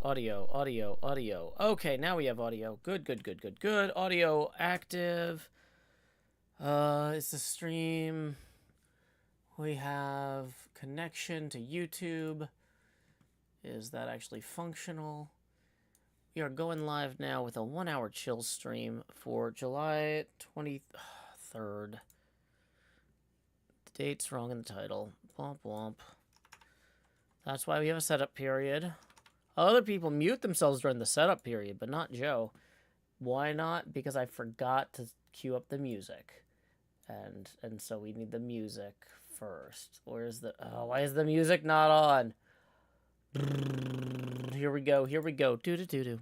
audio. Okay, now we have audio. Good. Audio active. It's the stream. We have connection to YouTube. Is that actually functional? We are going live now with a 1-hour chill stream for July 23rd. The date's wrong in the title. Womp womp. That's why we have a setup period. Other people mute themselves during the setup period, but not Joe. Why not? Because I forgot to cue up the music. And so we need the music first. Where's the... Oh, why is the music not on? Here we go. Doo-doo-doo-doo.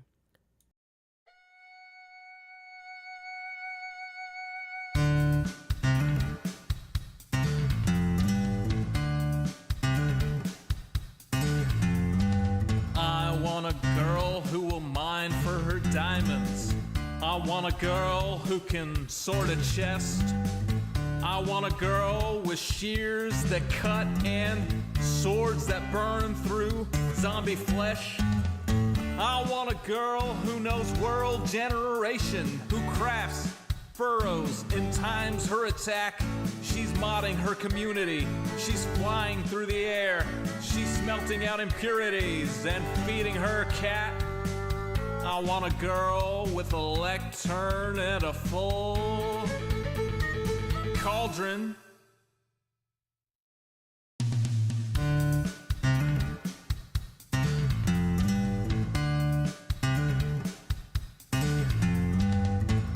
I want a girl who will mine for her diamonds. I want a girl who can sort a chest. I want a girl with shears that cut and swords that burn through zombie flesh. I want a girl who knows world generation, who crafts furrows and times her attack. She's modding her community. She's flying through the air. She's smelting out impurities and feeding her cat. I want a girl with a lectern and a full cauldron.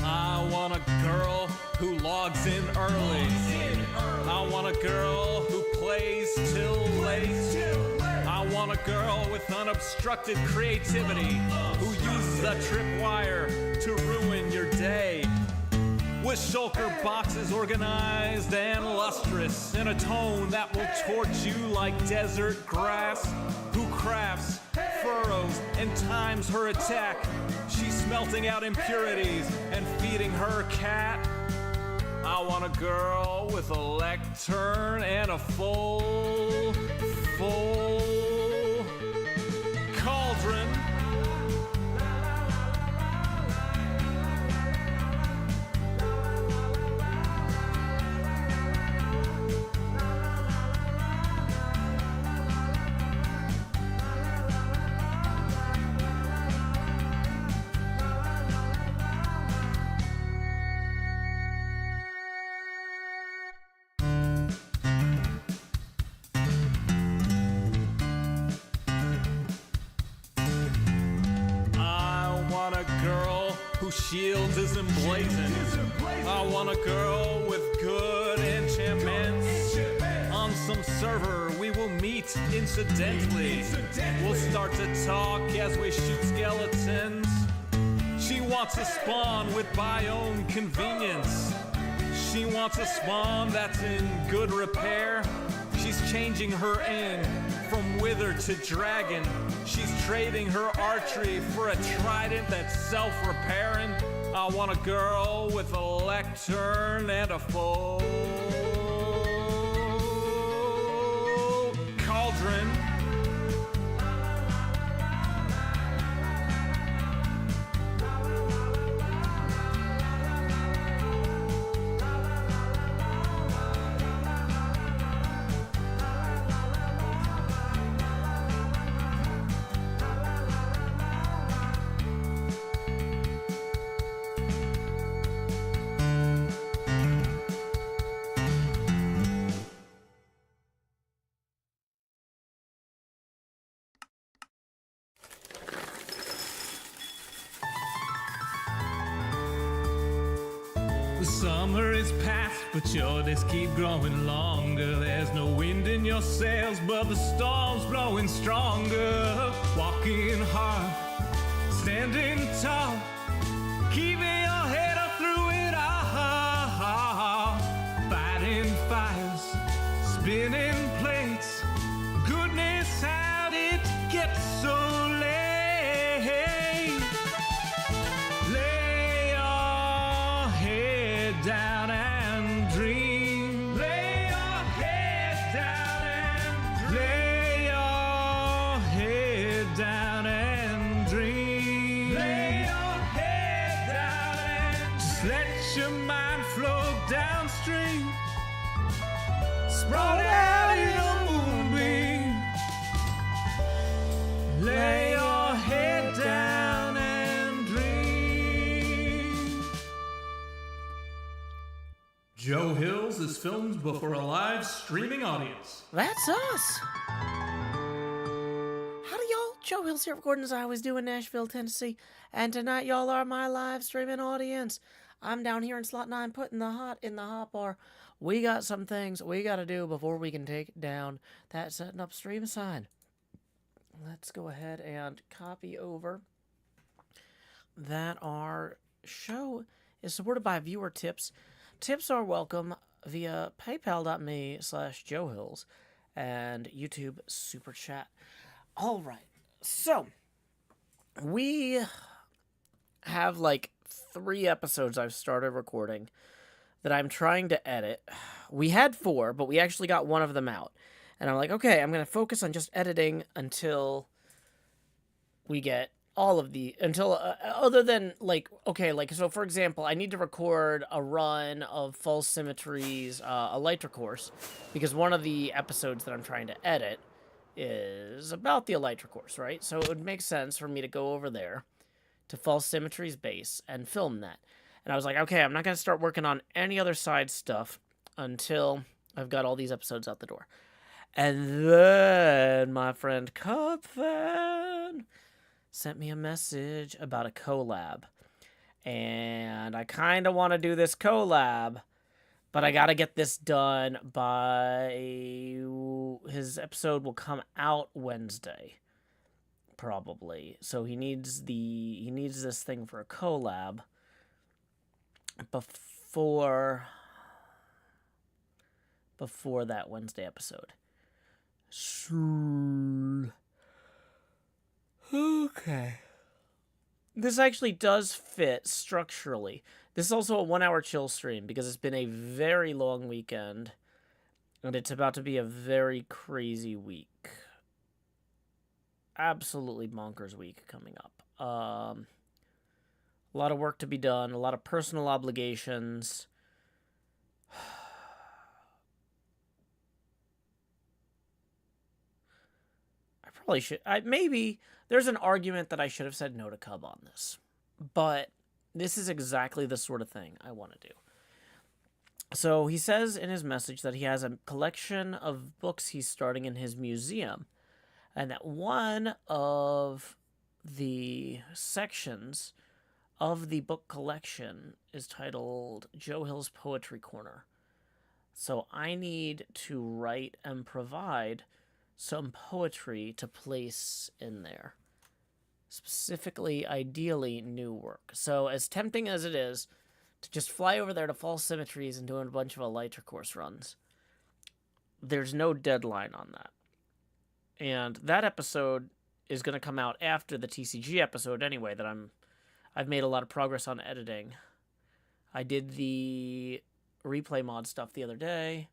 I want a girl who logs in early. I want a girl who plays till late. I want a girl with unobstructed creativity who uses a tripwire to ruin your day. With shulker boxes organized and lustrous in a tone that will torch you like desert grass. Who crafts furrows and times her attack. She's smelting out impurities and feeding her cat. I want a girl with a lectern and a full cauldron. Whose shield is emblazoned. I want a girl with good enchantments. On some server we will meet incidentally. We'll start to talk as we shoot skeletons. She wants a spawn with biome convenience. She wants a spawn that's in good repair. She's changing her aim from wither to dragon. She's trading her archery for a trident that's self-repairing. I want a girl with a lectern and a full cauldron. Summer is past, but your days keep growing longer. There's no wind in your sails, but the storm's blowing stronger. Walking hard, standing tall, keeping your head up through it all. Fighting fires, spinning plates. Goodness, how did it get so late? Down and dream. Lay your head down and dream. Lay your head down and downstream, sprawled out in a moonbeam. Lay your head down and dream. Joe Hills is filmed before a live streaming audience. That's us. Howdy, y'all. Joe Hills here, recording as I always do in Nashville, Tennessee. And tonight, y'all are my live streaming audience. I'm down here in slot 9 putting the hot in the hot bar. We got some things we got to do before we can take down that setting up stream sign. Let's go ahead and copy over that our show is supported by viewer tips. Tips are welcome via paypal.me/JoeHills and YouTube Super Chat. All right, so we have like 3 episodes I've started recording that I'm trying to edit. We had 4, but we actually got one of them out. And I'm like, okay, I'm going to focus on just editing until we get all of the, other than, like, okay, like, so for example, I need to record a run of False Symmetry's Elytra course, because one of the episodes that I'm trying to edit is about the Elytra course, right? So it would make sense for me to go over there to False Symmetry's base and film that. And I was like, okay, I'm not going to start working on any other side stuff until I've got all these episodes out the door. And then my friend Cubfan sent me a message about a collab. And I kind of want to do this collab, but I got to get this done by... His episode will come out Wednesday, probably. So he needs this thing for a collab before that Wednesday episode. Okay. This actually does fit structurally. This is also a 1-hour chill stream because it's been a very long weekend and it's about to be a very crazy week. Absolutely bonkers week coming up. A lot of work to be done, a lot of personal obligations. Probably should. Maybe there's an argument that I should have said no to Cub on this, but this is exactly the sort of thing I want to do. So he says in his message that he has a collection of books he's starting in his museum, and that one of the sections of the book collection is titled Joe Hill's Poetry Corner. So I need to write and provide some poetry to place in there. Specifically, ideally, new work. So as tempting as it is to just fly over there to False Symmetries and do a bunch of Elytra course runs, there's no deadline on that. And that episode is going to come out after the TCG episode anyway, that I've made a lot of progress on editing. I did the replay mod stuff the other day.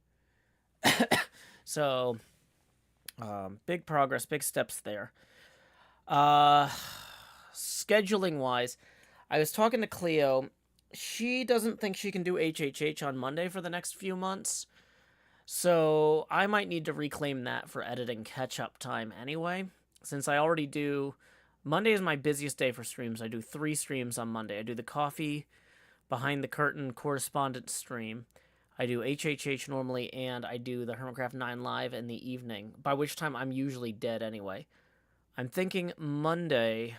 So... big progress, big steps there. Scheduling wise, I was talking to Cleo. She doesn't think she can do HHH on Monday for the next few months. So I might need to reclaim that for editing catch-up time anyway. Since I already do... Monday is my busiest day for streams. I do 3 streams on Monday. I do the coffee behind the curtain correspondence stream. I do HHH normally, and I do the HermitCraft 9 live in the evening, by which time I'm usually dead anyway. I'm thinking Monday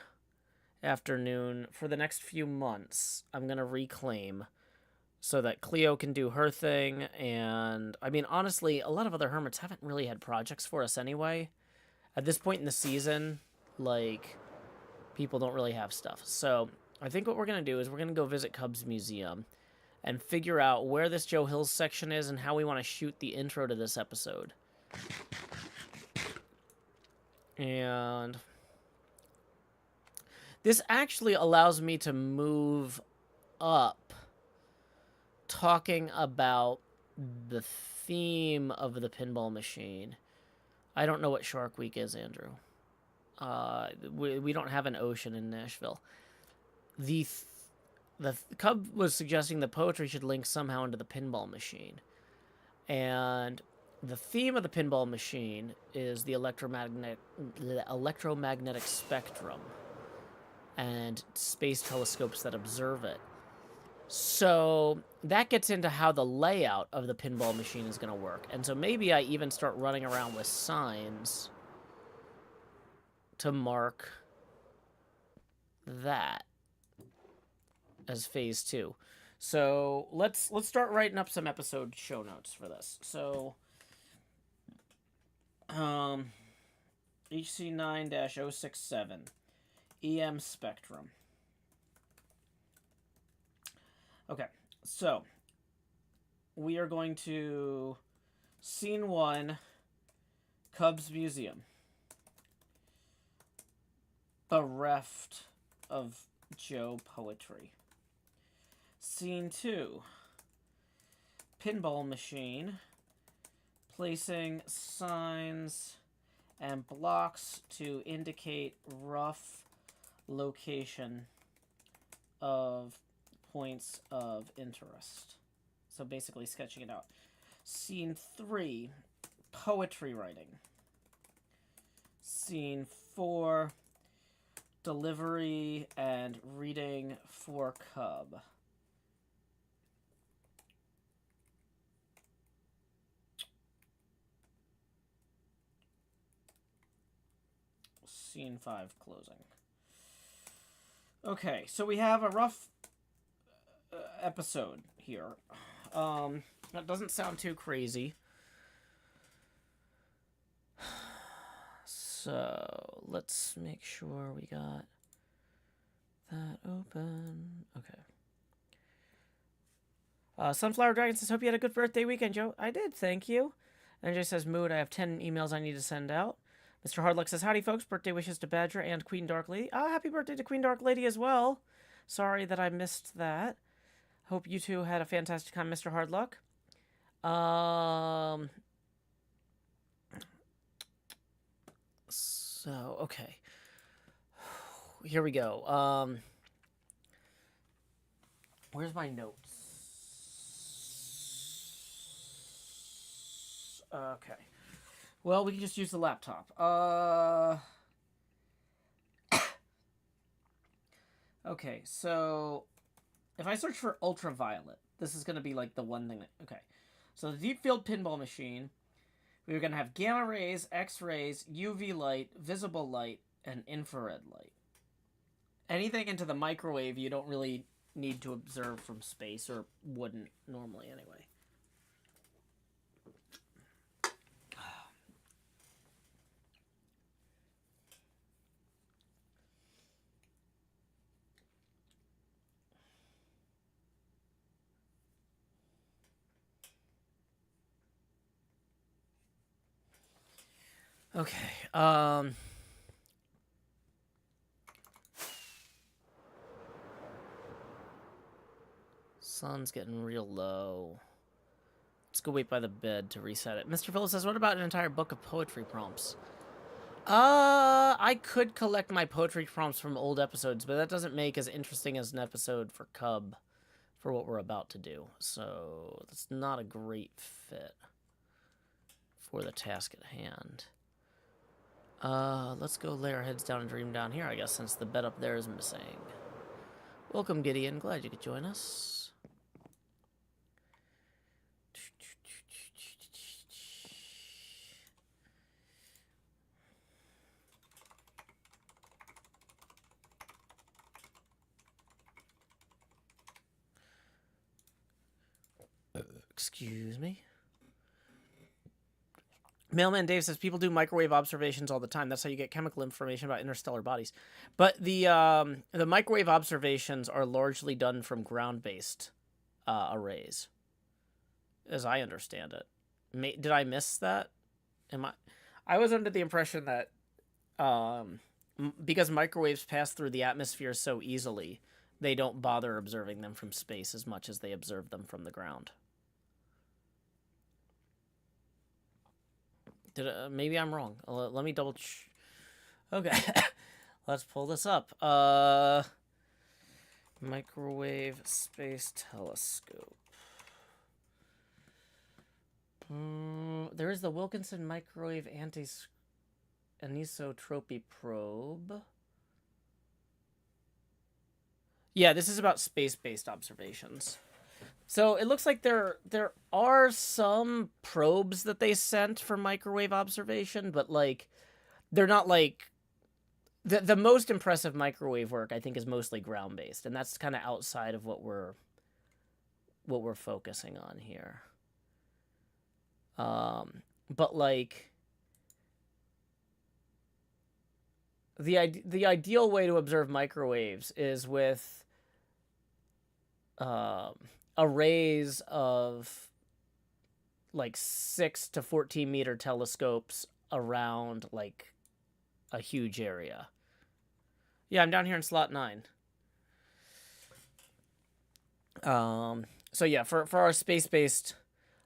afternoon for the next few months, I'm going to reclaim so that Cleo can do her thing, and, I mean, honestly, a lot of other hermits haven't really had projects for us anyway. At this point in the season, like, people don't really have stuff. So, I think what we're going to do is we're going to go visit Cub's museum and figure out where this Joe Hills section is and how we want to shoot the intro to this episode. And this actually allows me to move up talking about the theme of the Pinball Machine. I don't know what Shark Week is, Andrew. We don't have an ocean in Nashville. The the Cub was suggesting the poetry should link somehow into the Pinball Machine. And the theme of the Pinball Machine is the electromagnetic spectrum and space telescopes that observe it. So that gets into how the layout of the Pinball Machine is going to work. And so maybe I even start running around with signs to mark that as phase 2. So let's start writing up some episode show notes for this. So HC9-067 EM spectrum. Okay, so we are going to scene 1, Cubs Museum. Bereft of Joe poetry. Scene 2, Pinball Machine, placing signs and blocks to indicate rough location of points of interest. So basically sketching it out. Scene 3, poetry writing. Scene 4, delivery and reading for Cub. Scene 5, closing. Okay, so we have a rough episode here. That doesn't sound too crazy. So let's make sure we got that open. Okay. Sunflower Dragon says, hope you had a good birthday weekend, Joe. I did, thank you. NJ says, mood, I have 10 emails I need to send out. Mr. Hardluck says, howdy, folks. Birthday wishes to Badger and Queen Dark Lady. Happy birthday to Queen Dark Lady as well. Sorry that I missed that. Hope you two had a fantastic time, Mr. Hardluck. So, okay. Here we go. Where's my notes? Okay. Well, we can just use the laptop. Okay, so if I search for ultraviolet, this is going to be like the one thing that... Okay. So the deep field pinball machine, we're going to have gamma rays, X-rays, UV light, visible light, and infrared light. Anything into the microwave you don't really need to observe from space, or wouldn't normally anyway. Okay, sun's getting real low. Let's go wait by the bed to reset it. Mr. Phillips says, what about an entire book of poetry prompts? I could collect my poetry prompts from old episodes, but that doesn't make as interesting as an episode for Cub for what we're about to do. So that's not a great fit for the task at hand. Let's go lay our heads down and dream down here, I guess, since the bed up there is missing. Welcome, Gideon. Glad you could join us. Excuse me. Mailman Dave says, people do microwave observations all the time. That's how you get chemical information about interstellar bodies. But the microwave observations are largely done from ground-based arrays, as I understand it. Did I miss that? I was under the impression that because microwaves pass through the atmosphere so easily, they don't bother observing them from space as much as they observe them from the ground. Maybe I'm wrong. Let me double Okay. Let's pull this up. Microwave space telescope. There is the Wilkinson microwave anisotropy probe. Yeah, this is about space-based observations. So it looks like there are some probes that they sent for microwave observation, but like they're not like the most impressive microwave work I think is mostly ground-based, and that's kind of outside of what we're focusing on here. But like the ideal way to observe microwaves is with arrays of like 6 to 14 meter telescopes around like a huge area. Yeah, I'm down here in slot 9. So yeah, for our space-based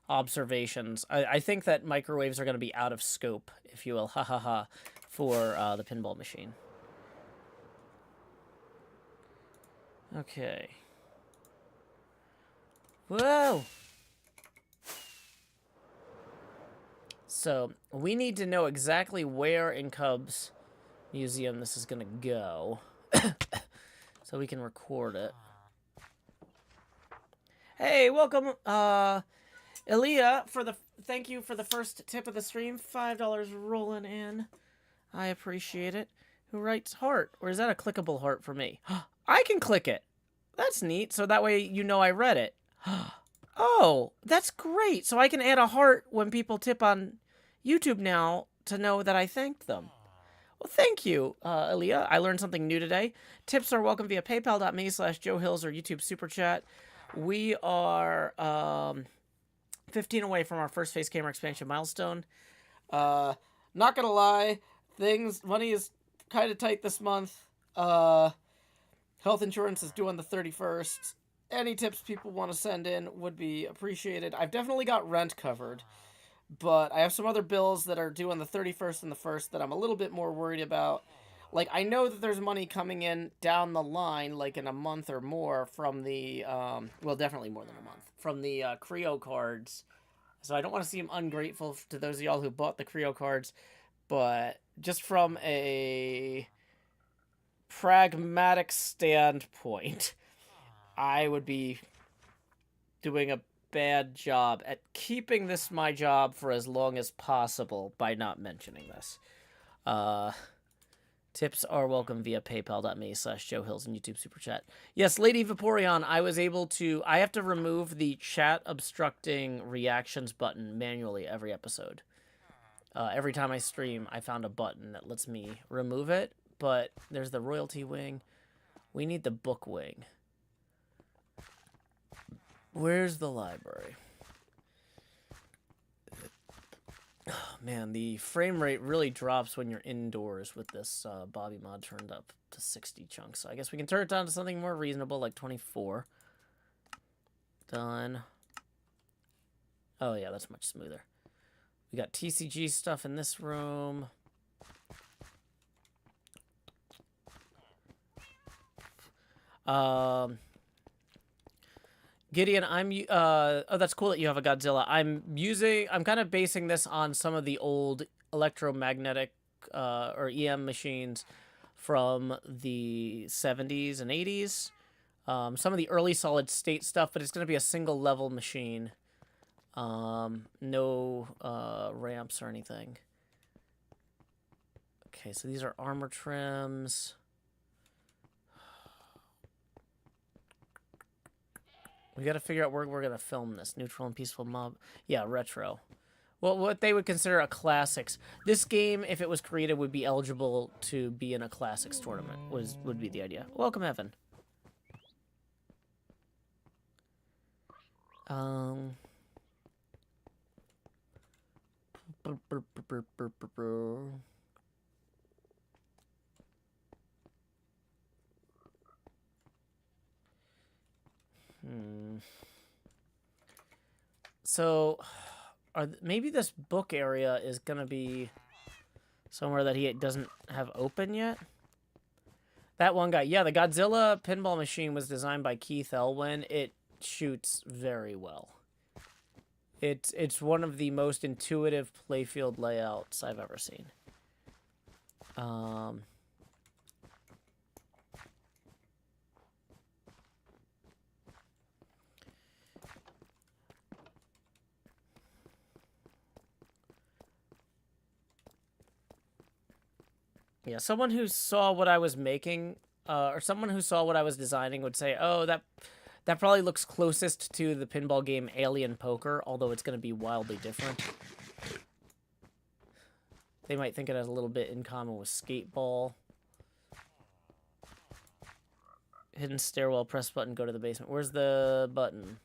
observations, I think that microwaves are going to be out of scope, if you will, for the pinball machine. Okay. Whoa! So, we need to know exactly where in Cub's museum this is going to go, so we can record it. Hey, welcome, Elia, thank you for the first tip of the stream. $5 rolling in. I appreciate it. Who writes heart? Or is that a clickable heart for me? I can click it. That's neat. So that way you know I read it. Oh, that's great. So I can add a heart when people tip on YouTube now to know that I thanked them. Well, thank you, Elia. I learned something new today. Tips are welcome via paypal.me/JoeHills or YouTube Super Chat. We are 15 away from our first face camera expansion milestone. Not gonna lie, money is kind of tight this month. Health insurance is due on the 31st. Any tips people want to send in would be appreciated. I've definitely got rent covered, but I have some other bills that are due on the 31st and the 1st that I'm a little bit more worried about. Like, I know that there's money coming in down the line, like in a month or more from the, well, definitely more than a month, from the Creo cards. So I don't want to seem ungrateful to those of y'all who bought the Creo cards, but just from a pragmatic standpoint, I would be doing a bad job at keeping this my job for as long as possible by not mentioning this. Tips are welcome via paypal.me/JoeHills and YouTube Super Chat. Yes, Lady Vaporeon, I have to remove the chat obstructing reactions button manually every episode. Every time I stream, I found a button that lets me remove it, but there's the royalty wing. We need the book wing. Where's the library? Oh, man, the frame rate really drops when you're indoors with this Bobby mod turned up to 60 chunks. So I guess we can turn it down to something more reasonable, like 24. Done. Oh, yeah, that's much smoother. We got TCG stuff in this room. Gideon, oh, that's cool that you have a Godzilla. I'm kind of basing this on some of the old electromagnetic, or EM machines from the 70s and 80s. Some of the early solid state stuff, but it's going to be a single level machine. No, ramps or anything. Okay, so these are armor trims. We got to figure out where we're going to film this. Neutral and peaceful mob. Yeah, retro. Well, what they would consider a classics. This game, if it was created, would be eligible to be in a classics tournament, would be the idea. Welcome, Evan. So, maybe this book area is going to be somewhere that he doesn't have open yet? That one guy. Yeah, the Godzilla pinball machine was designed by Keith Elwin. It shoots very well. It's one of the most intuitive playfield layouts I've ever seen. Yeah, someone who saw what I was making, or someone who saw what I was designing would say, oh, that probably looks closest to the pinball game Alien Poker, although it's going to be wildly different. They might think it has a little bit in common with Skateball. Hidden stairwell, press button, go to the basement. Where's the button?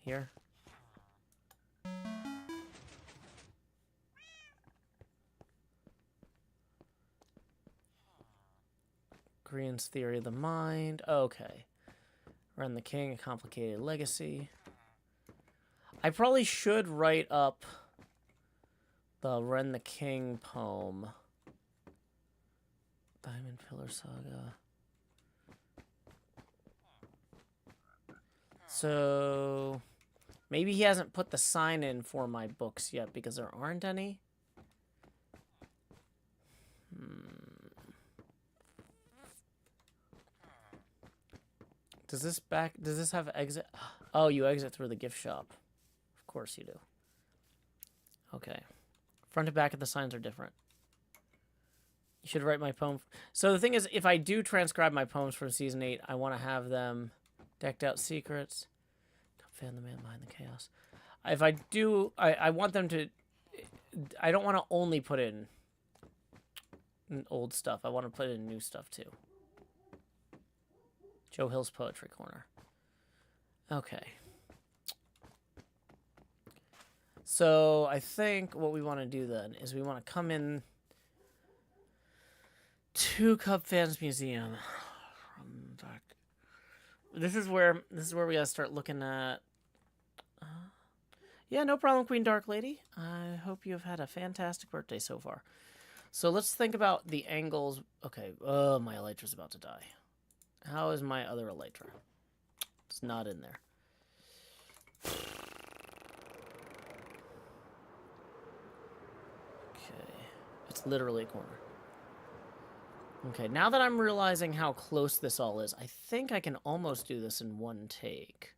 Here? Korean's Theory of the Mind. Okay. Ren the King, A Complicated Legacy. I probably should write up the Ren the King poem. Diamond Pillar Saga. So maybe he hasn't put the sign in for my books yet because there aren't any. Does this have exit? Oh, you exit through the gift shop. Of course you do. Okay. Front and back of the signs are different. You should write my poem. So the thing is, if I do transcribe my poems from Season 8, I want to have them decked out secrets. Fan the man behind the chaos. If I do, I want them to... I don't want to only put in old stuff. I want to put in new stuff, too. Joe Hill's Poetry Corner. Okay. So I think what we want to do then is we want to come in to Cub Fans Museum. This is where we gotta start looking at. Yeah, no problem, Queen Dark Lady. I hope you've had a fantastic birthday so far. So let's think about the angles. Okay. Oh, my Elytra's about to die. How is my other Elytra? It's not in there. Okay. It's literally a corner. Okay, now that I'm realizing how close this all is, I think I can almost do this in one take.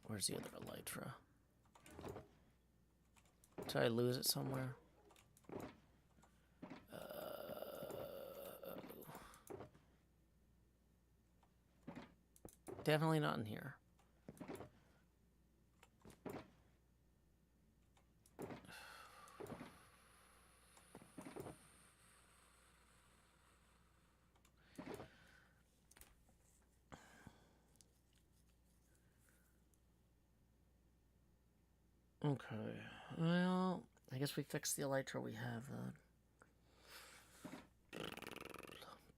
Where's the other Elytra? Did I lose it somewhere? Definitely not in here. Okay, well, I guess we fixed the Elytra we have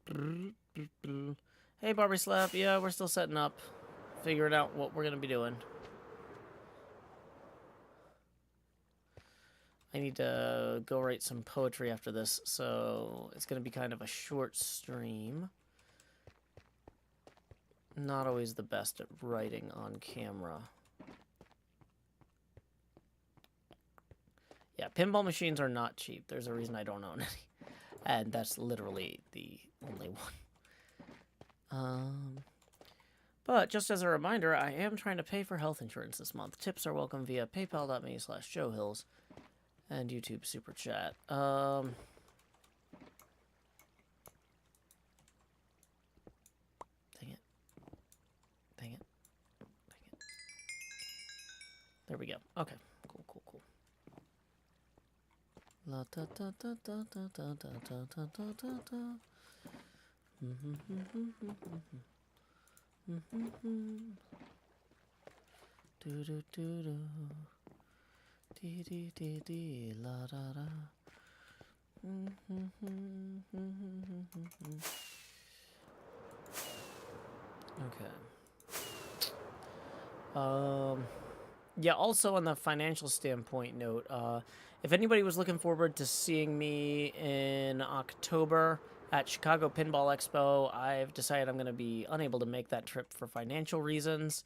then. Hey, Barbie Slap. Yeah, we're still setting up. Figuring out what we're going to be doing. I need to go write some poetry after this, so it's going to be kind of a short stream. Not always the best at writing on camera. Yeah, pinball machines are not cheap. There's a reason I don't own any. And that's literally the only one. But just as a reminder, I am trying to pay for health insurance this month. Tips are welcome via paypal.me/JoeHills and YouTube Super Chat. Dang it. Dang it. Dang it. There we go. Okay. Cool, cool, cool. La da da da da da da da da da da da. Do do do do. Dee dee dee dee la da da. Okay. Yeah, also on the financial standpoint note, if anybody was looking forward to seeing me in October at Chicago Pinball Expo, I've decided I'm going to be unable to make that trip for financial reasons.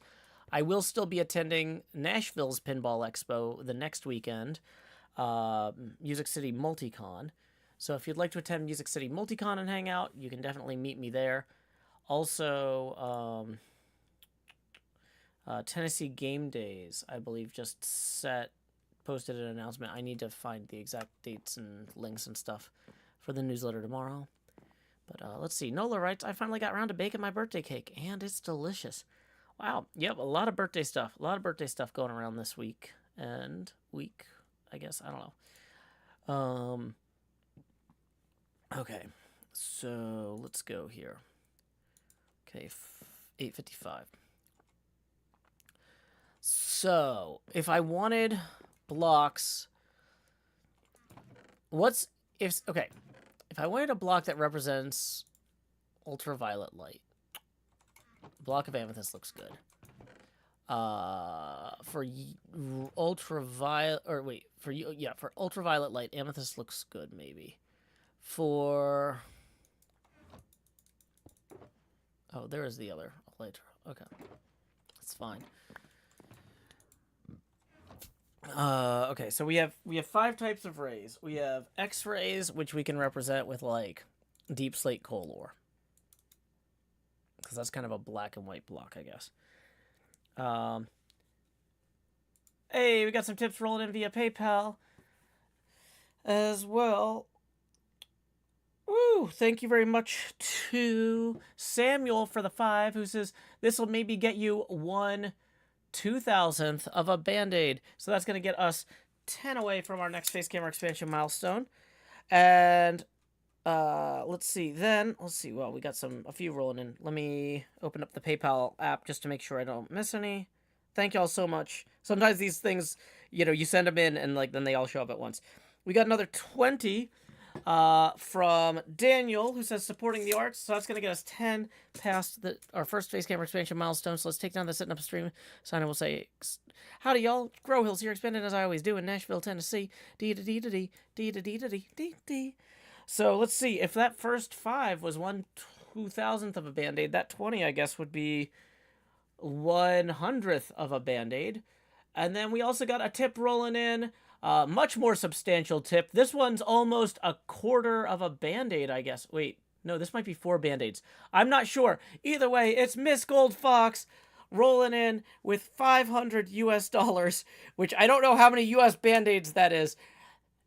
I will still be attending Nashville's Pinball Expo the next weekend, Music City Multicon. So if you'd like to attend Music City Multicon and hang out, you can definitely meet me there. Also, Tennessee Game Days, I believe, just posted an announcement. I need to find the exact dates and links and stuff for the newsletter tomorrow. But let's see. Nola writes, I finally got around to baking my birthday cake, and it's delicious. Wow. Yep, a lot of birthday stuff. A lot of birthday stuff going around this week. I guess. I don't know. Okay. So, let's go here. Okay, 8:55. So, if I wanted blocks, if I wanted a block that represents ultraviolet light, block of amethyst looks good. For ultraviolet, for ultraviolet light, amethyst looks good maybe. For there is the other light. Okay, that's fine. Okay, so we have 5 types of rays. We have X-rays, which we can represent with like deep slate color, because that's kind of a black and white block, I guess. Hey, we got some tips rolling in via PayPal as well. Woo! Thank you very much to Samuel for the 5, who says this will maybe get you 1/2000th of a Band-Aid. So that's going to get us 10 away from our next face camera expansion milestone. And let's see. Well, we got a few rolling in. Let me open up the PayPal app just to make sure I don't miss any. Thank y'all so much. Sometimes these things, you send them in and then they all show up at once. We got another 20 from Daniel, who says supporting the arts. So that's going to get us 10 past our first face camera expansion milestone. So let's take down the Sitting Up Stream sign and we'll say, howdy y'all, Grow Hills here, expanding as I always do in Nashville, Tennessee. Dee-da-dee-da-dee. So let's see, if that first 5 was 1/2000th of a Band-Aid, that 20 I guess would be 100th of a Band-Aid. And then we also got a tip rolling in. Much more substantial tip. This one's almost 1/4 of a Band-Aid, I guess. Wait, no, this might be 4 Band-Aids. I'm not sure. Either way, it's Miss Gold Fox rolling in with $500 US, which I don't know how many US Band-Aids that is.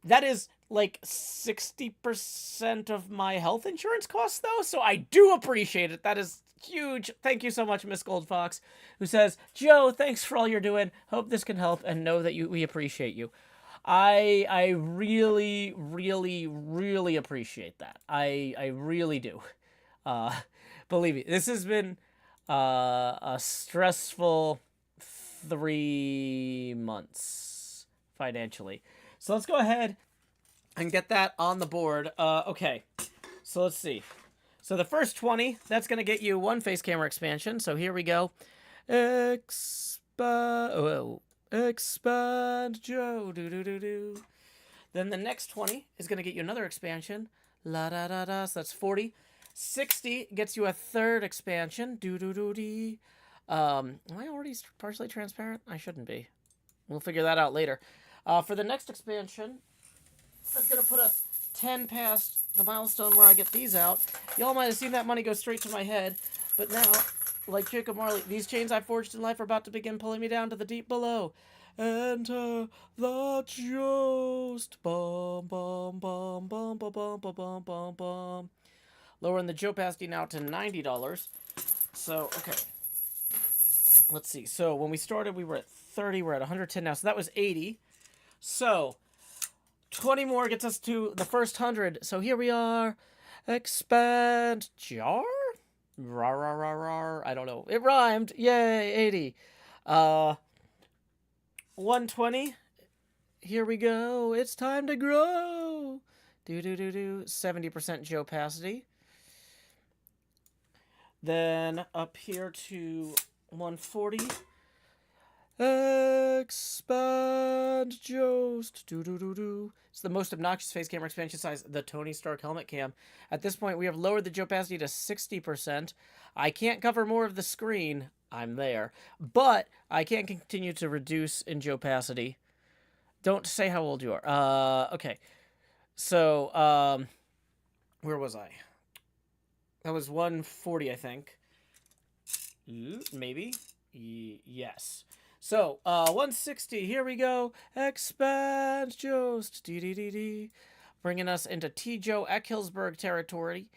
That is like 60% of my health insurance costs, though, so I do appreciate it. That is huge. Thank you so much, Miss Gold Fox, who says, Joe, thanks for all you're doing. Hope this can help, and know that we appreciate you. I really, really, really appreciate that. I really do. Believe me, this has been a stressful 3 months financially. So let's go ahead and get that on the board. Okay, so let's see. So the first 20, that's going to get you 1 face camera expansion. So here we go. Expand Joe. Do. Then the next 20 is going to get you another expansion. La da da da. So that's 40. 60 gets you a 3rd expansion. Do. Am I already partially transparent? I shouldn't be. We'll figure that out later. For the next expansion, that's going to put us 10 past the milestone where I get these out. Y'all might have seen that money go straight to my head, but now, like Jacob Marley, these chains I forged in life are about to begin pulling me down to the deep below. Enter the joust. Bum, bum, bum, bum, bum, bum, bum, bum, bum. Lowering the Joe pasty now to $90. So, okay. Let's see. So, when we started, we were at 30. We're at 110 now. So, that was 80. So, 20 more gets us to the first 100. So, here we are. Expand jar? Rar, rar, rar, rar. I don't know. It rhymed. Yay, 80. 120. Here we go. It's time to grow. Do. 70% Joe opacity. Then up here to 140. Expand Jost. Do do do do. It's the most obnoxious face camera expansion size, the Tony Stark helmet cam. At this point, we have lowered the opacity to 60%. I can't cover more of the screen. I'm there. But I can't continue to reduce in opacity. Don't say how old you are. Okay. So, where was I? That was 140, I think. Maybe? Yes. So, 160, here we go. Expand Jost. D. Bringing us into T. Joe Eckhillsburg territory.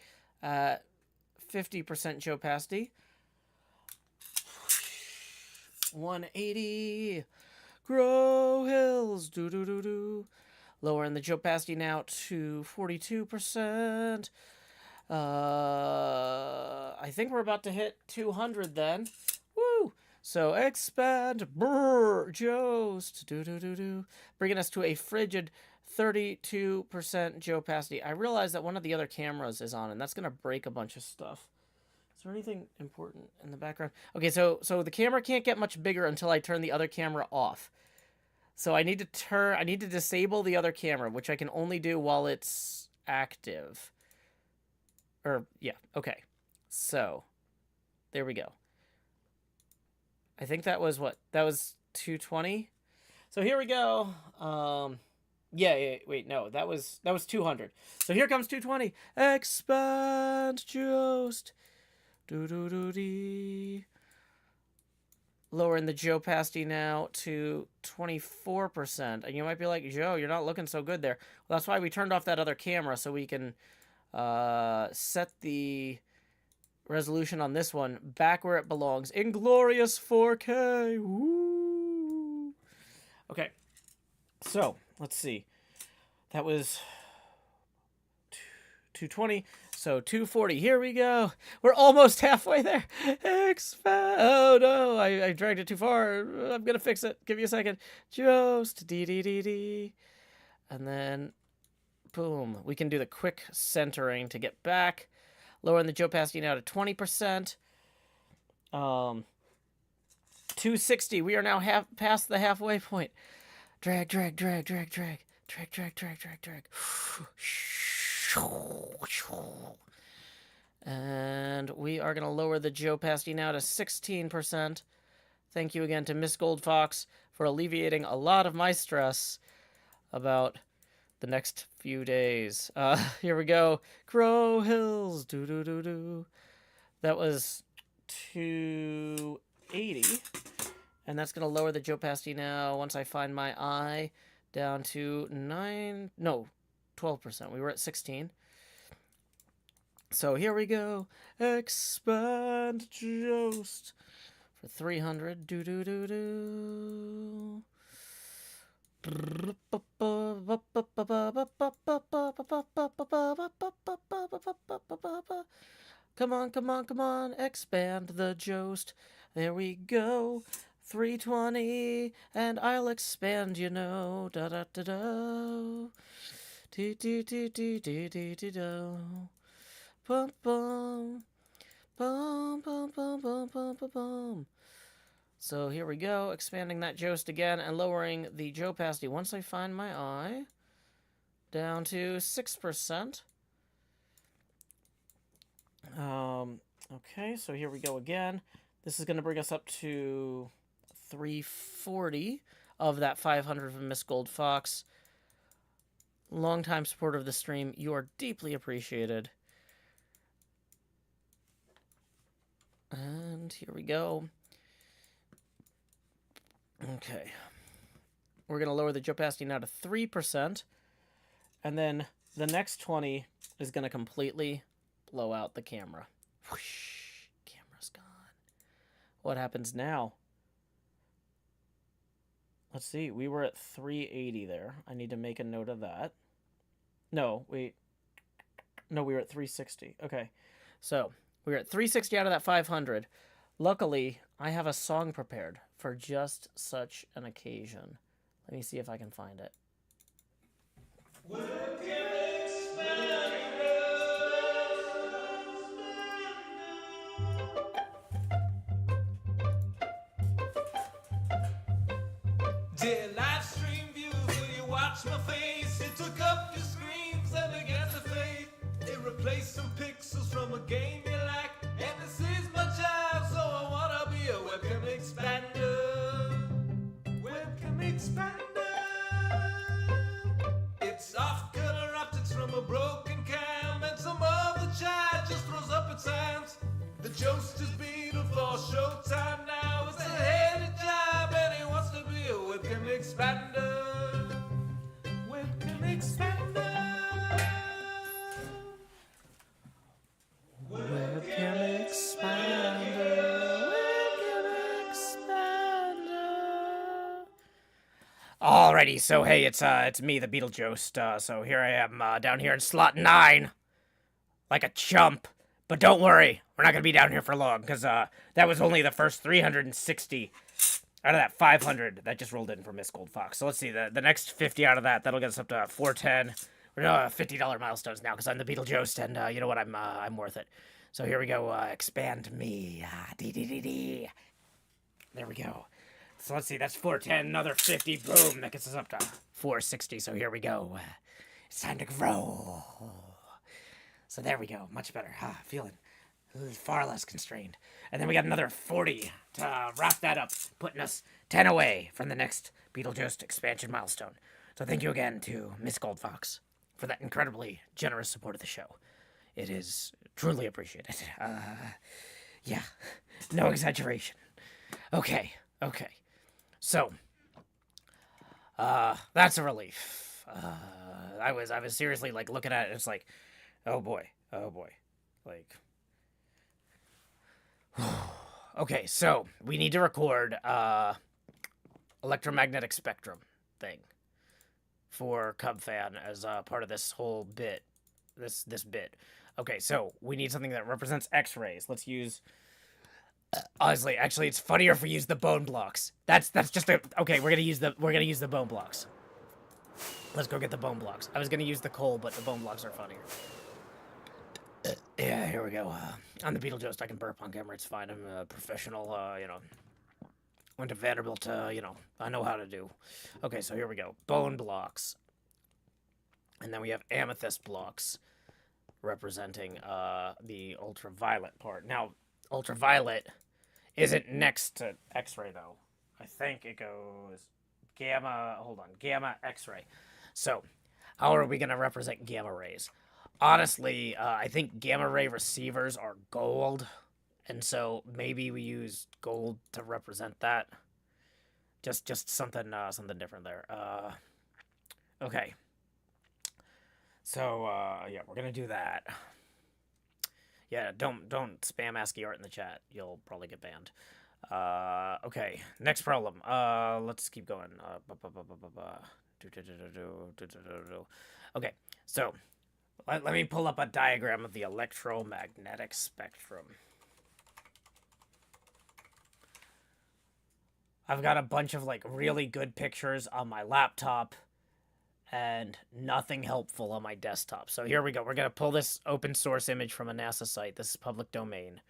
50% opacity. 180. Grow Hills. Do. Lowering the opacity now to 42%. I think we're about to hit 200 then. Woo! So expand, Jost, do. Bringing us to a frigid 32% opacity. I realize that one of the other cameras is on, and that's gonna break a bunch of stuff. Is there anything important in the background? Okay, so the camera can't get much bigger until I turn the other camera off. So I need to disable the other camera, which I can only do while it's active. Yeah, okay. So, there we go. I think that was what? That was 220? So here we go. Yeah, wait, no, that was 200. So here comes 220. Expand Jost. Do. Lowering the opacity now to 24%. And you might be like, Joe, you're not looking so good there. Well, that's why we turned off that other camera, so we can set the resolution on this one back where it belongs. Inglorious 4K. Woo! Okay. So, let's see. That was 220. So 240. Here we go. We're almost halfway there. Oh no, I dragged it too far. I'm gonna fix it. Give me a second. Just D. And then boom. We can do the quick centering to get back. Lowering the opacity now to 20%. 260. We are now past the halfway point. Drag. And we are going to lower the opacity now to 16%. Thank you again to Miss Goldfox for alleviating a lot of my stress about the next few days. Here we go. Crow Hills. Do. That was 280. And that's going to lower the opacity now, once I find my eye, down to 12%. We were at 16. So here we go. Expand Jost for 300. Do. Come on. Expand the Jost. There we go. 320, and I'll expand, Da. Bum. So here we go, expanding that Jost again and lowering the opacity once I find my eye down to 6%. Okay, so here we go again. This is going to bring us up to 340 of that 500 from Miss Gold Fox. Longtime supporter of the stream, you are deeply appreciated. And here we go. Okay. We're going to lower the opacity now to 3%. And then the next 20 is going to completely blow out the camera. Whoosh. Camera's gone. What happens now? Let's see. We were at 380 there. I need to make a note of that. No, wait. No, we were at 360. Okay. So, we were at 360 out of that 500. Luckily, I have a song prepared for just such an occasion. Let me see if I can find it. Dear live stream viewers, will you watch my face? It took up your screens and began to fade. It replaced some pixels from a game you like. And this is my job, so I wanna be a webcam expander. Webcam expander. It's off-color optics from a broken cam, and some of the chat just throws up its hands. The Jost is Beetle for showtime now. It's a heady job, and he wants to be a webcam expander. Webcam expander. Webcam expander. Webcam expander. Alrighty, so hey, it's me, the Beetlejuice. So here I am, down here in slot 9, like a chump. But don't worry, we're not gonna be down here for long, because that was only the first 360 out of that 500 that just rolled in from Miss Gold Fox. So let's see, the next 50 out of that'll get us up to 410. We're $50 milestones now, because I'm the Beetlejuice, and you know what, I'm worth it. So here we go, expand me, dee. There we go. So let's see, that's 410, another 50, boom, that gets us up to 460, so here we go. It's time to grow. So there we go, much better. Feeling far less constrained. And then we got another 40 to wrap that up, putting us 10 away from the next Beetlejuice expansion milestone. So thank you again to Miss Gold Fox for that incredibly generous support of the show. It is truly appreciated. Yeah, no exaggeration. Okay. So, that's a relief. I was seriously like looking at it. It's like, oh boy, like. Okay, so we need to record electromagnetic spectrum thing for Cub Fan as part of this whole bit, this bit. Okay, so we need something that represents X-rays. Let's use. Honestly, actually, it's funnier if we use the bone blocks. That's just a okay. We're gonna use the bone blocks. Let's go get the bone blocks. I was gonna use the coal, but the bone blocks are funnier. Yeah, here we go. I'm the Beetlejuice. I can burp on camera. It's fine. I'm a professional. Went to Vanderbilt. I know how to do. Okay, so here we go. Bone blocks, and then we have amethyst blocks, representing the ultraviolet part. Now, ultraviolet isn't next to X-ray though. I think it goes gamma. Hold on, gamma, X-ray. So, how are we gonna represent gamma rays? Honestly, I think gamma ray receivers are gold, and so maybe we use gold to represent that. Just something different there. Okay. So yeah, we're gonna do that. Yeah, don't spam ASCII art in the chat. You'll probably get banned. Okay, next problem. Let's keep going. Okay, so let me pull up a diagram of the electromagnetic spectrum. I've got a bunch of like really good pictures on my laptop and nothing helpful on my desktop. So here we go. We're going to pull this open source image from a NASA site. This is public domain.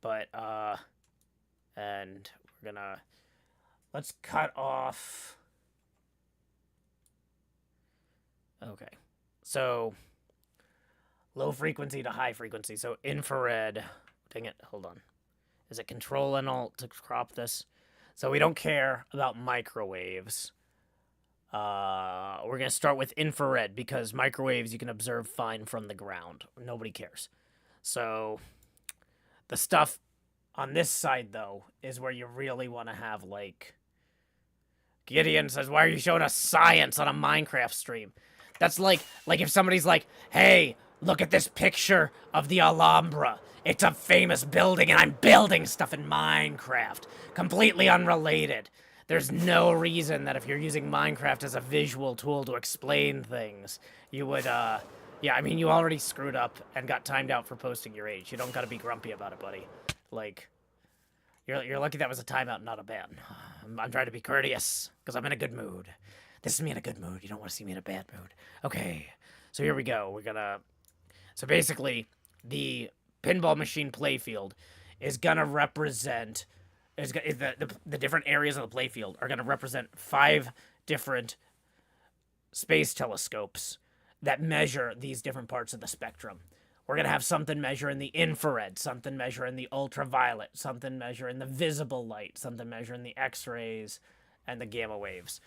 But, and we're going to, let's cut off. Okay. So, low frequency to high frequency. So infrared, dang it, hold on. Is it Control and Alt to crop this? So we don't care about microwaves. We're going to start with infrared because microwaves you can observe fine from the ground. Nobody cares. So the stuff on this side, though, is where you really want to have, like... Gideon says, why are you showing us science on a Minecraft stream? That's like if somebody's like, hey, look at this picture of the Alhambra. It's a famous building, and I'm building stuff in Minecraft. Completely unrelated. There's no reason that if you're using Minecraft as a visual tool to explain things, you would, yeah, I mean, you already screwed up and got timed out for posting your age. You don't gotta be grumpy about it, buddy. Like, you're lucky that was a timeout, not a ban. I'm trying to be courteous, because I'm in a good mood. This is me in a good mood. You don't want to see me in a bad mood. Okay, so here we go. We're gonna... So basically, the Pinball Machine playfield is gonna represent The different areas of the playfield are going to represent 5 different space telescopes that measure these different parts of the spectrum. We're going to have something measure in the infrared, something measure in the ultraviolet, something measure in the visible light, something measure in the X-rays, and the gamma waves.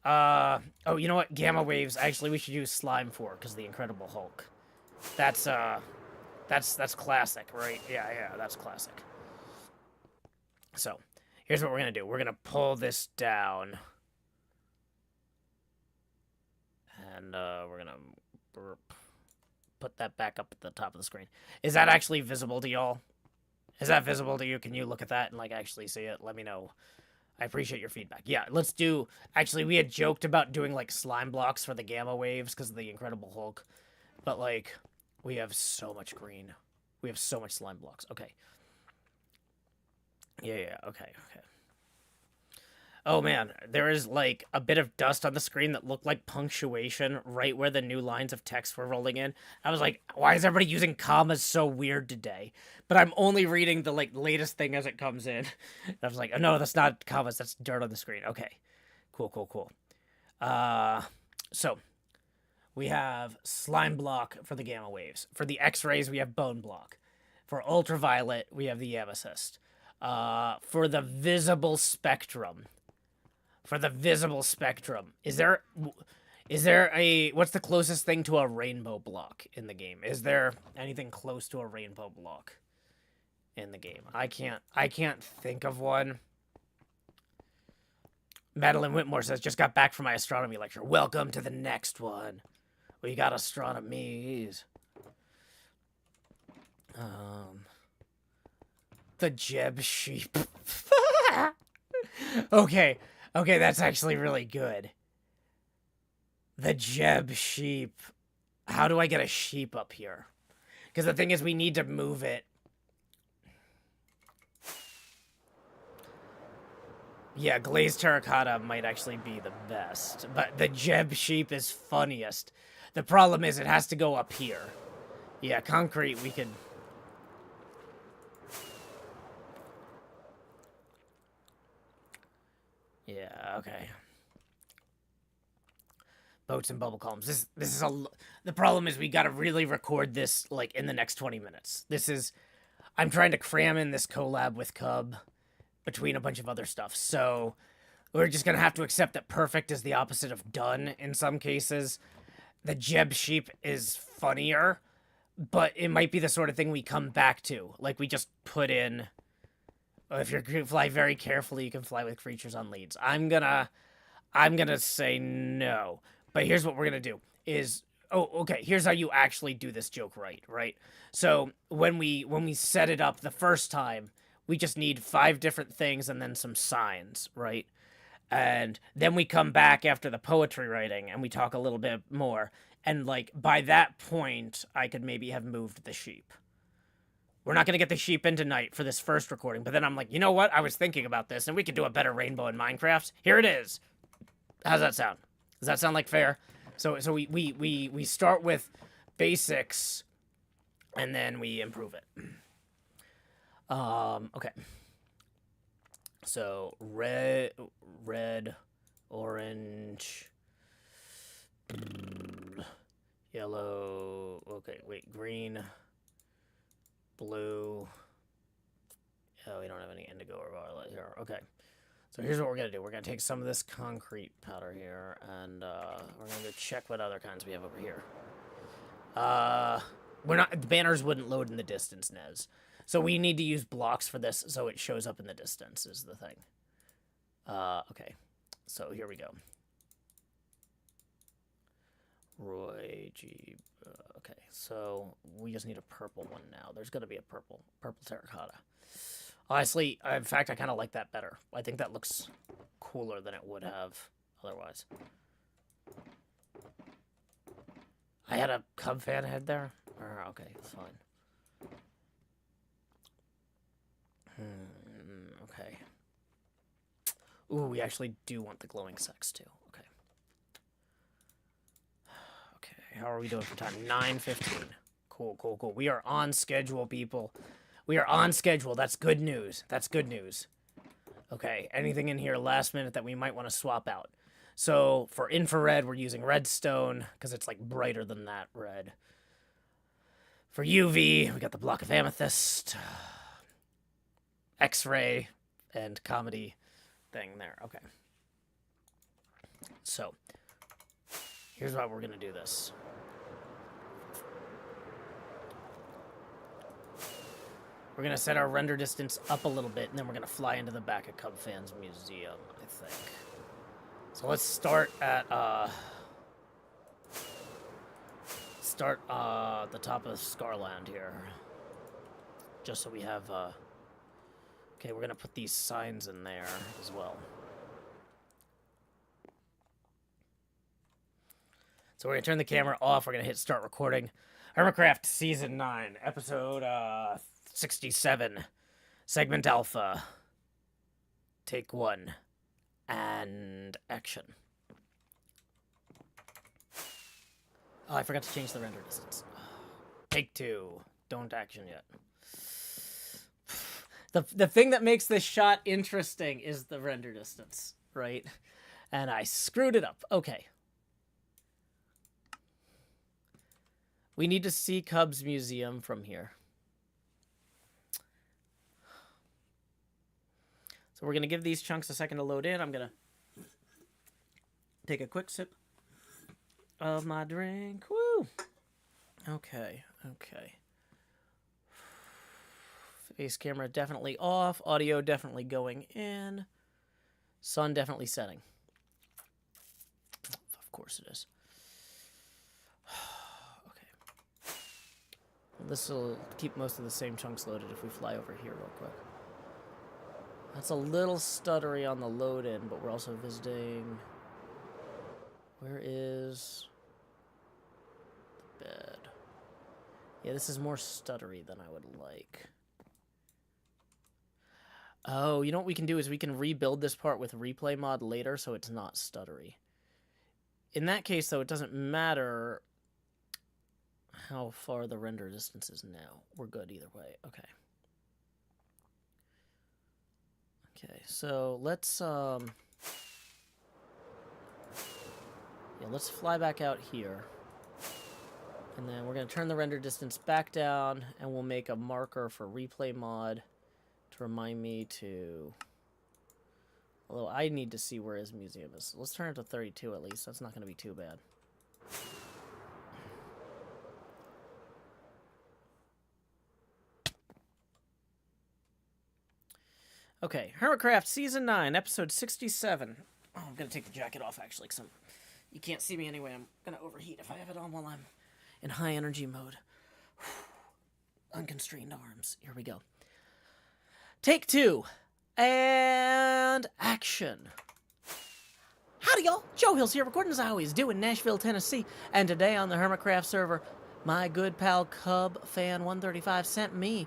Oh, you know what? Gamma waves, actually, we should use slime for, because the Incredible Hulk. That's classic, right? Yeah, that's classic. So, here's what we're going to do. We're going to pull this down. And we're going to put that back up at the top of the screen. Is that actually visible to y'all? Is that visible to you? Can you look at that and, like, actually see it? Let me know. I appreciate your feedback. Yeah, let's do... Actually, we had joked about doing, like, slime blocks for the gamma waves because of the Incredible Hulk. But, like, we have so much green. We have so much slime blocks. Okay. Yeah, okay. Oh, man. There is, like, a bit of dust on the screen that looked like punctuation right where the new lines of text were rolling in. I was like, why is everybody using commas so weird today? But I'm only reading the, like, latest thing as it comes in. I was like, oh, no, that's not commas. That's dirt on the screen. Okay. Cool. So, we have slime block for the gamma waves. For the X-rays, we have bone block. For ultraviolet, we have the amethyst. For the visible spectrum... is there a... What's the closest thing to a rainbow block in the game? Is there anything close to a rainbow block in the game? I can't think of one. Madeline Whitmore says, just got back from my astronomy lecture. Welcome to the next one. We got astronomies. The Jeb Sheep. Okay, that's actually really good. The Jeb Sheep. How do I get a sheep up here? Because the thing is, we need to move it. Yeah, glazed terracotta might actually be the best. But the Jeb Sheep is funniest. The problem is it has to go up here. Yeah, concrete, we could... Yeah, okay. Boats and bubble columns. This is the problem is we gotta really record this, like, in the next 20 minutes. I'm trying to cram in this collab with Cub between a bunch of other stuff. So, we're just gonna have to accept that perfect is the opposite of done in some cases. The Jeb Sheep is funnier, but it might be the sort of thing we come back to. Like, we just put in... If you fly very carefully, you can fly with creatures on leads. I'm gonna say no. But here's what we're gonna do is... Oh, okay, here's how you actually do this joke right? So, when we set it up the first time, we just need 5 different things and then some signs, right? And then we come back after the poetry writing and we talk a little bit more. And, like, by that point, I could maybe have moved the sheep. We're not going to get the sheep in tonight for this first recording, but then I'm like, you know what? I was thinking about this, and we could do a better rainbow in Minecraft. Here it is. How's that sound? Does that sound like fair? So we start with basics, and then we improve it. Okay. So, red, orange, yellow, okay, wait, green... blue. Oh, we don't have any indigo or violet here. Okay. So here's what we're going to do. We're going to take some of this concrete powder here, and we're going to check what other kinds we have over here. The banners wouldn't load in the distance, Nez. So we need to use blocks for this so it shows up in the distance is the thing. Okay. So here we go. Roy G. Okay, so we just need a purple one now. There's going to be a purple terracotta. Honestly, in fact, I kind of like that better. I think that looks cooler than it would have otherwise. I had a Cub fan head there? Okay, it's fine. Okay. Ooh, we actually do want the glowing sex, too. Okay. How are we doing for time? 9:15. Cool. We are on schedule, people. We are on schedule. That's good news. Okay, anything in here last minute that we might want to swap out. So for infrared, we're using redstone because it's like brighter than that red. For UV, we got the block of amethyst, X-ray, and comedy thing there. Okay. So here's how we're going to do this. We're going to set our render distance up a little bit, and then we're going to fly into the back of Cub Fans Museum, I think. So let's start at the top of Scarland here. Just so we have... Okay, we're going to put these signs in there as well. So we're going to turn the camera off. We're going to hit start recording. HermitCraft Season 9, Episode 67, Segment Alpha, Take 1, and action. Oh, I forgot to change the render distance. Take 2, don't action yet. The thing that makes this shot interesting is the render distance, right? And I screwed it up. Okay. We need to see Cub's Museum from here. So we're going to give these chunks a second to load in. I'm going to take a quick sip of my drink. Woo! Okay, okay. Face camera definitely off. Audio definitely going in. Sun definitely setting. Of course it is. Okay. This will keep most of the same chunks loaded if we fly over here real quick. That's a little stuttery on the load in, but we're also visiting... Where is the bed? Yeah, this is more stuttery than I would like. Oh, you know what we can do is we can rebuild this part with replay mod later so it's not stuttery. In that case, though, it doesn't matter how far the render distance is now. We're good either way. Okay. Okay, so let's let's fly back out here. And then we're going to turn the render distance back down, and we'll make a marker for replay mod to remind me to... Although I need to see where his museum is. Let's turn it to 32 at least. That's not going to be too bad. Okay, HermitCraft Season 9, Episode 67. Oh, I'm going to take the jacket off, actually, because you can't see me anyway. I'm going to overheat if I have it on while I'm in high energy mode. Unconstrained arms. Here we go. Take 2. And action. Howdy, y'all. Joe Hills here, recording as I always do in Nashville, Tennessee. And today on the HermitCraft server, my good pal Cub Fan 135 sent me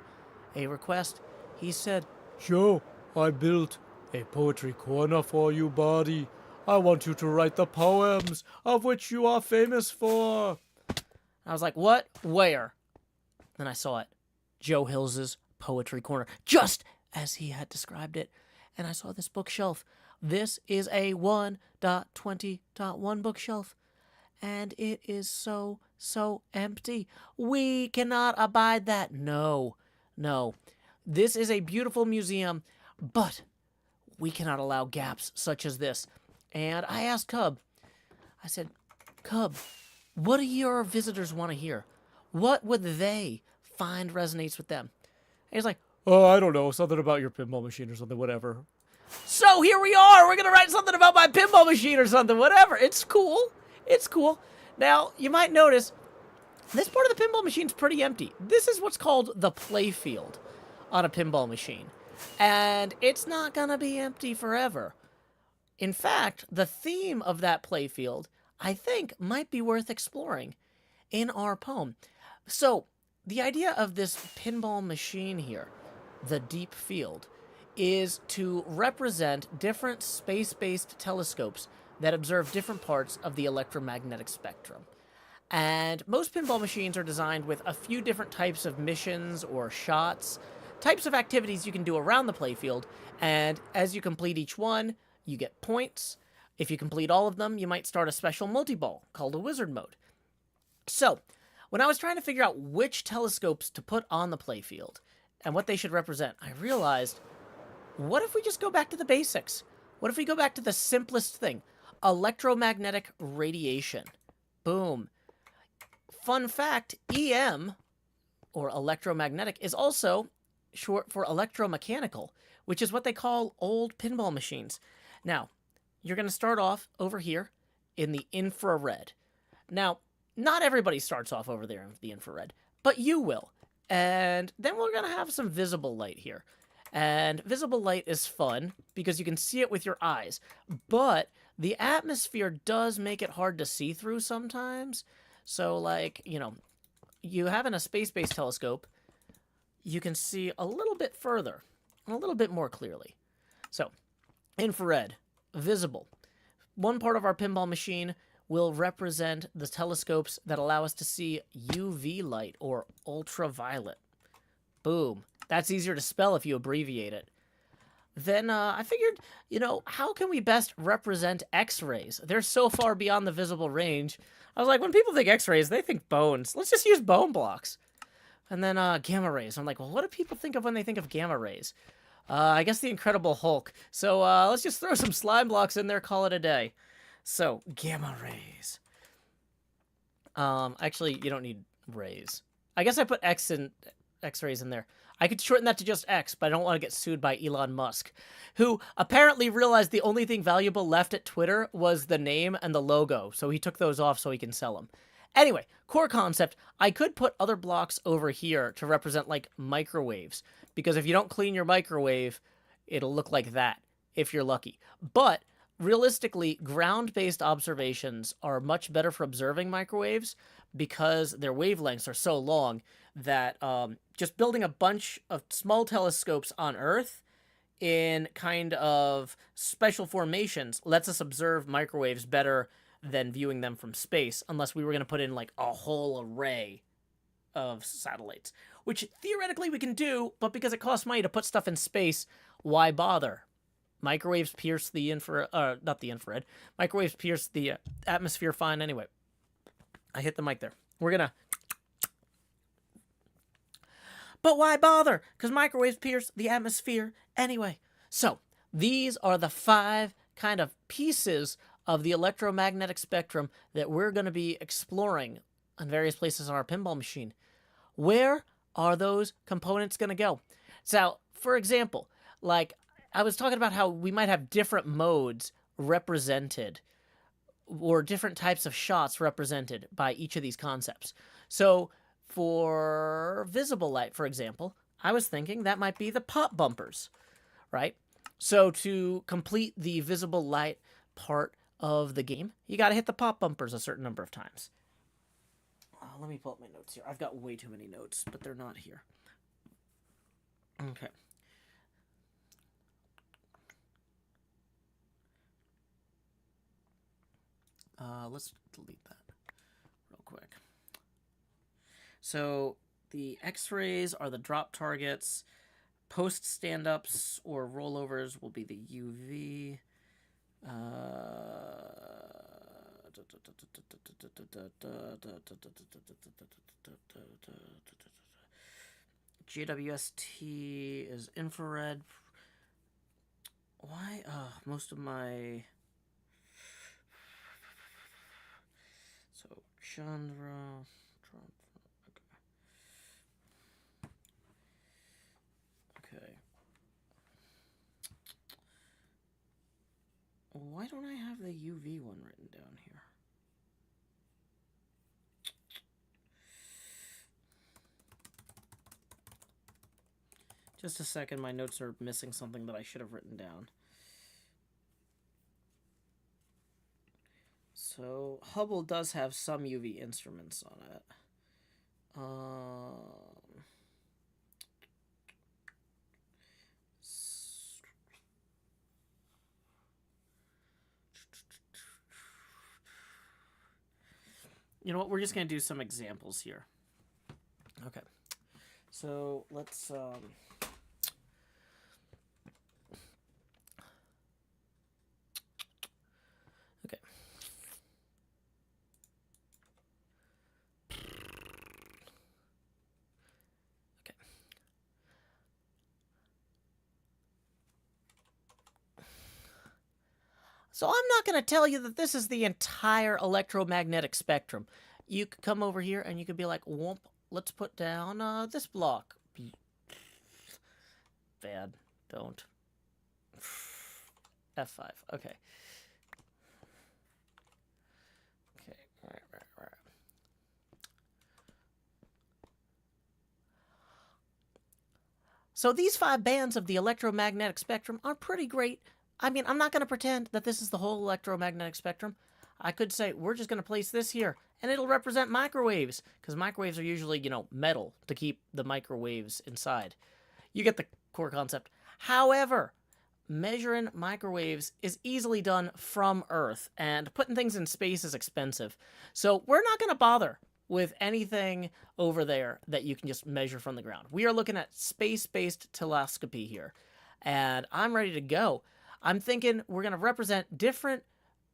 a request. He said, Joe, I built a poetry corner for you, buddy. I want you to write the poems of which you are famous for. I was like, what? Where? Then I saw it. Joe Hills's Poetry Corner. Just as he had described it. And I saw this bookshelf. This is a 1.20.1 bookshelf. And it is so empty. We cannot abide that. No. This is a beautiful museum, but we cannot allow gaps such as this. And I asked Cub, I said, Cub, what do your visitors want to hear? What would they find resonates with them? And he's like, Oh, I don't know, something about your pinball machine or something, whatever. so here we are. We're going to write something about my pinball machine or something, whatever. It's cool. It's cool. Now, you might notice, this part of the pinball machine's pretty empty. This is what's called the play field on a pinball machine. And it's not going to be empty forever. In fact, the theme of that play field, I think, might be worth exploring in our poem. So, the idea of this pinball machine here, the deep field, is to represent different space-based telescopes that observe different parts of the electromagnetic spectrum. And most pinball machines are designed with a few different types of missions or shots types of activities you can do around the playfield, and as you complete each one, you get points. If you complete all of them, you might start a special multi-ball called a wizard mode. So, when I was trying to figure out which telescopes to put on the playfield and what they should represent, I realized, what if we just go back to the basics? What if we go back to the simplest thing? Electromagnetic radiation. Boom. Fun fact, EM, or electromagnetic, is also short for electromechanical, which is what they call old pinball machines. Now, you're going to start off over here in the infrared. Now, not everybody starts off over there in the infrared, but you will. And then we're going to have some visible light here. And visible light is fun because you can see it with your eyes. But the atmosphere does make it hard to see through sometimes. So, like, you know, you having a space-based telescope, you can see a little bit further, a little bit more clearly. So, infrared, visible. One part of our pinball machine will represent the telescopes that allow us to see UV light or ultraviolet. Boom. That's easier to spell if you abbreviate it. Then I figured, you know, how can we best represent X-rays? They're so far beyond the visible range. I was like, when people think X-rays, they think bones. Let's just use bone blocks. And then gamma rays. I'm like, well, what do people think of when they think of gamma rays? I guess the Incredible Hulk. So let's just throw some slime blocks in there, call it a day. So, gamma rays. Actually, you don't need rays. I guess I put X-rays in there. I could shorten that to just X, but I don't want to get sued by Elon Musk, who apparently realized the only thing valuable left at Twitter was the name and the logo, so he took those off so he can sell them. Anyway, core concept, I could put other blocks over here to represent, like, microwaves, because if you don't clean your microwave, it'll look like that, if you're lucky. But realistically, ground-based observations are much better for observing microwaves because their wavelengths are so long that just building a bunch of small telescopes on Earth in kind of special formations lets us observe microwaves better than viewing them from space, unless we were going to put in like a whole array of satellites, which theoretically we can do, but because it costs money to put stuff in space, why bother? Microwaves pierce the not the infrared. Microwaves pierce the atmosphere fine anyway. I hit the mic there. We're gonna... But why bother? Because microwaves pierce the atmosphere anyway. So, these are the 5 kind of pieces of the electromagnetic spectrum that we're going to be exploring on various places on our pinball machine. Where are those components going to go? So, for example, like, I was talking about how we might have different modes represented or different types of shots represented by each of these concepts. So for visible light, for example, I was thinking that might be the pop bumpers, right? So to complete the visible light part of the game, you got to hit the pop bumpers a certain number of times. Let me pull up my notes here. I've got way too many notes, but they're not here. Okay. Let's delete that real quick. So the X-rays are the drop targets. Post stand-ups or rollovers will be the UV. JWST is infrared. Why? Most of my... So, Chandra... Okay. Why don't I have the UV one written down here? Just a second, my notes are missing something that I should have written down. So, Hubble does have some UV instruments on it. You know what? We're just going to do some examples here. Okay. So, let's... So I'm not going to tell you that this is the entire electromagnetic spectrum. You could come over here and you could be like, whoop, let's put down this block. Bad. Don't. F5. Okay. Okay. Right. So these 5 bands of the electromagnetic spectrum are pretty great. I mean, I'm not going to pretend that this is the whole electromagnetic spectrum. I could say, we're just going to place this here, and it'll represent microwaves, because microwaves are usually, you know, metal to keep the microwaves inside. You get the core concept. However, measuring microwaves is easily done from Earth, and putting things in space is expensive. So we're not going to bother with anything over there that you can just measure from the ground. We are looking at space-based telescopy here, and I'm ready to go. I'm thinking we're going to represent different